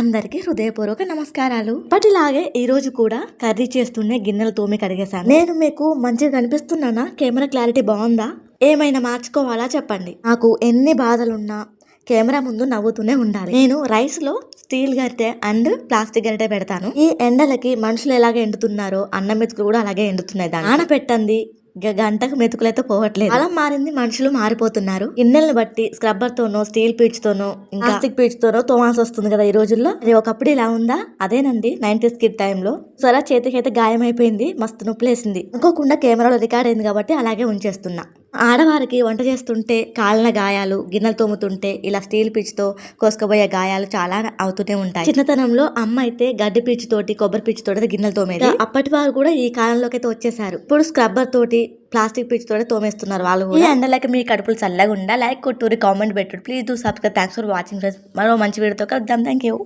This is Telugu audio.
అందరికి హృదయపూర్వక నమస్కారాలు. ఇప్పటిలాగే ఈ రోజు కూడా కర్రీ చేస్తూనే గిన్నెలు తోమి కడిగేశాను. నేను మీకు మంచిగా కనిపిస్తున్నానా? కెమెరా క్లారిటీ బాగుందా? ఏమైనా మార్చుకోవాలా చెప్పండి. నాకు ఎన్ని బాధలున్నా కెమెరా ముందు నవ్వుతూనే ఉండాలి. నేను రైస్ లో స్టీల్ గరిటె అండ్ ప్లాస్టిక్ గరిటె పెడతాను. ఈ ఎండలకి మనుషులు ఎలాగ ఎండుతున్నారో అన్నం మెతుకులు కూడా అలాగే ఎండుతున్నాయి. దాన్ని నానబెట్టండి గంటకు మెతుకులైతే పోవట్లేదు. కాలం మారింది, మనుషులు మారిపోతున్నారు. గిన్నెలను బట్టి స్క్రబ్బర్ తోనో స్టీల్ పీచ్ తోనో ప్లాస్టిక్ పీచ్ తోనో తోమాల్సి వస్తుంది కదా ఈ రోజుల్లో. అది ఒకప్పుడు ఇలా ఉందా? అదేనండి 90s కిడ్ టైంలో. సరే చేతికి అయితే గాయం అయిపోయింది, మస్తు నొప్పిలేసింది. అనుకోకుండా కెమెరాలో రికార్డ్ అయింది కాబట్టి అలాగే ఉంచేస్తున్నా. ఆడవారికి వంట చేస్తుంటే కాలిన గాయాలు, గిన్నెలు తోముతుంటే ఇలా స్టీల్ పీచ్ తో కోసుకుపోయే గాయాలు చాలా అవుతూనే ఉంటాయి. చిన్నతనంలో అమ్మ అయితే గడ్డి పీచు తోటి కొబ్బరి పీచు తోటి గిన్నెలు తోమేది. అప్పటి వారు కూడా ఈ కాలంలోకి అయితే వచ్చేసారు. ఇప్పుడు స్క్రబ్బర్ తోటి ప్లాస్టిక్ పీచ్ తోటి తోమేస్తున్నారు వాళ్ళు. ఈ ఎండలకి మీ కడుపులు చల్లగా ఉండా లైక్ కొట్టూరి, కామెంట్ పెట్టు. Please do subscribe. Thanks for watching friends. మరో మంచి వీడియోతో కలుద్దాం. Thank you.